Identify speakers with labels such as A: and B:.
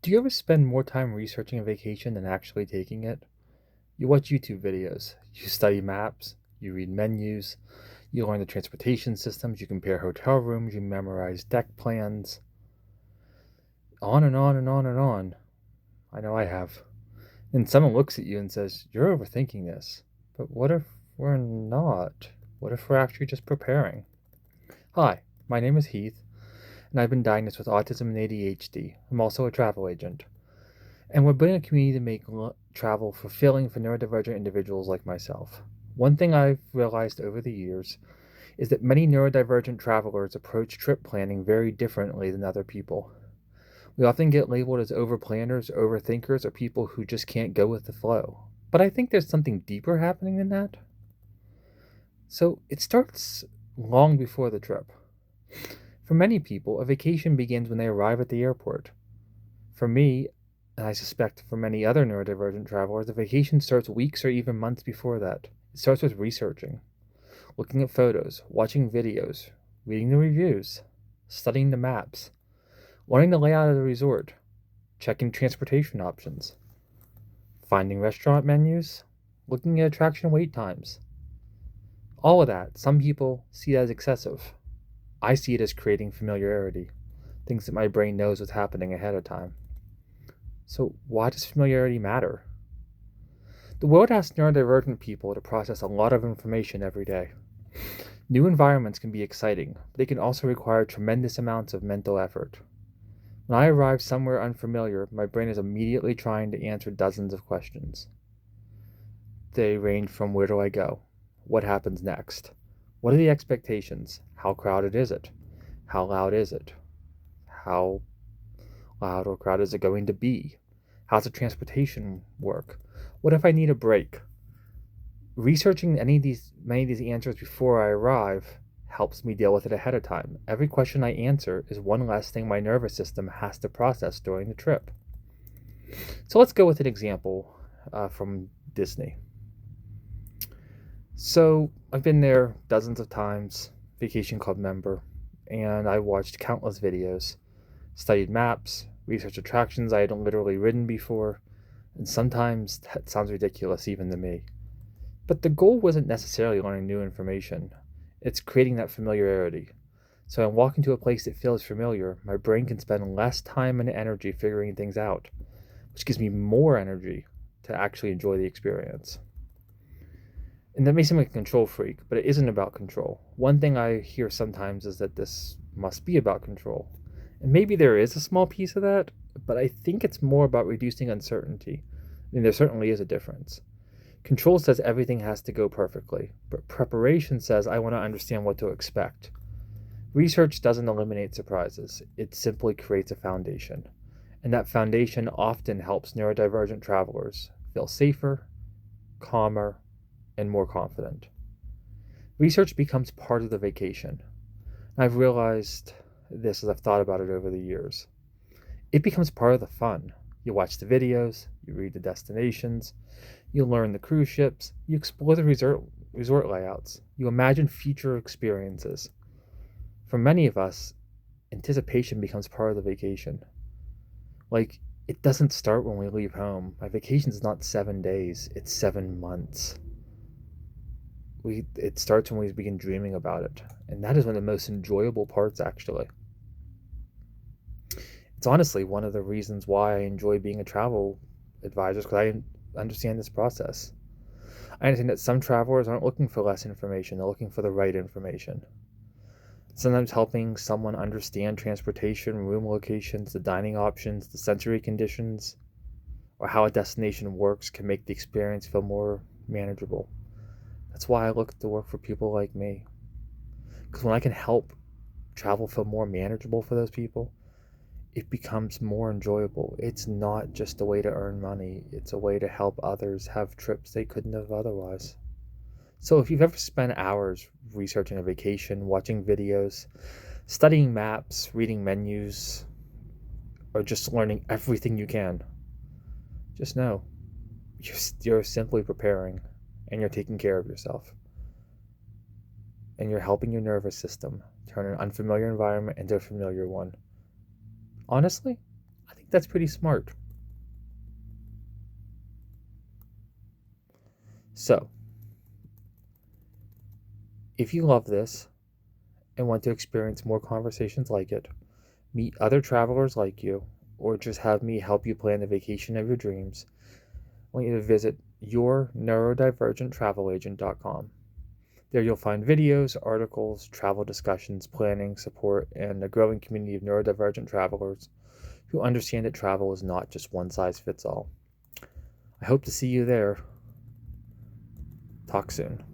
A: Do you ever spend more time researching a vacation than actually taking it? You watch YouTube videos, you study maps, you read menus, you learn the transportation systems, you compare hotel rooms, you memorize deck plans, on and on and on and on. I know I have. And someone looks at you and says, "You're overthinking this." But what if we're not? What if we're actually just preparing? Hi, my name is Heath, and I've been diagnosed with autism and ADHD. I'm also a travel agent. And we're building a community to make travel fulfilling for neurodivergent individuals like myself. One thing I've realized over the years is that many neurodivergent travelers approach trip planning very differently than other people. We often get labeled as overplanners, overthinkers, or people who just can't go with the flow. But I think there's something deeper happening than that. So it starts long before the trip. For many people, a vacation begins when they arrive at the airport. For me, and I suspect for many other neurodivergent travelers, the vacation starts weeks or even months before that. It starts with researching, looking at photos, watching videos, reading the reviews, studying the maps, learning the layout of the resort, checking transportation options, finding restaurant menus, looking at attraction wait times. All of that, some people see as excessive. I see it as creating familiarity, things that my brain knows what's happening ahead of time. So, why does familiarity matter? The world asks neurodivergent people to process a lot of information every day. New environments can be exciting, but they can also require tremendous amounts of mental effort. When I arrive somewhere unfamiliar, my brain is immediately trying to answer dozens of questions. They range from where do I go? What happens next? What are the expectations? How crowded is it? How loud is it? How loud or crowded is it going to be? How's the transportation work? What if I need a break? Researching many of these answers before I arrive helps me deal with it ahead of time. Every question I answer is one less thing my nervous system has to process during the trip. So let's go with an example from Disney. So I've been there dozens of times, Vacation Club member, and I watched countless videos, studied maps, researched attractions I had literally ridden before, and sometimes that sounds ridiculous even to me. But the goal wasn't necessarily learning new information. It's creating that familiarity. So when I walk into a place that feels familiar, my brain can spend less time and energy figuring things out, which gives me more energy to actually enjoy the experience. And that may seem like a control freak, but it isn't about control. One thing I hear sometimes is that this must be about control. And maybe there is a small piece of that, but I think it's more about reducing uncertainty. I mean, there certainly is a difference. Control says everything has to go perfectly, but preparation says I want to understand what to expect. Research doesn't eliminate surprises, it simply creates a foundation. And that foundation often helps neurodivergent travelers feel safer, calmer, and more confident. Research becomes part of the vacation. I've realized this as I've thought about it over the years. It becomes part of the fun. You watch the videos, you read the destinations, you learn the cruise ships, you explore the resort layouts, you imagine future experiences. For many of us, anticipation becomes part of the vacation. Like, it doesn't start when we leave home. My vacation is not 7 days, it's 7 months. It starts when we begin dreaming about it. And that is one of the most enjoyable parts, actually. It's honestly one of the reasons why I enjoy being a travel advisor, because I understand this process. I understand that some travelers aren't looking for less information, they're looking for the right information. Sometimes helping someone understand transportation, room locations, the dining options, the sensory conditions, or how a destination works can make the experience feel more manageable. That's why I look to work for people like me. Because when I can help travel feel more manageable for those people, it becomes more enjoyable. It's not just a way to earn money, it's a way to help others have trips they couldn't have otherwise. So if you've ever spent hours researching a vacation, watching videos, studying maps, reading menus, or just learning everything you can, just know you're simply preparing and you're taking care of yourself. And you're helping your nervous system turn an unfamiliar environment into a familiar one. Honestly, I think think that's pretty smart. So, if you love this and want to experience more conversations like it, meet other travelers like you, or just have me help you plan the vacation of your dreams, I want you to visit yourneurodivergenttраvelagent.com. There you'll find videos, articles, travel discussions, planning, support, and a growing community of neurodivergent travelers who understand that travel is not just one size fits all. I hope to see you there. Talk soon.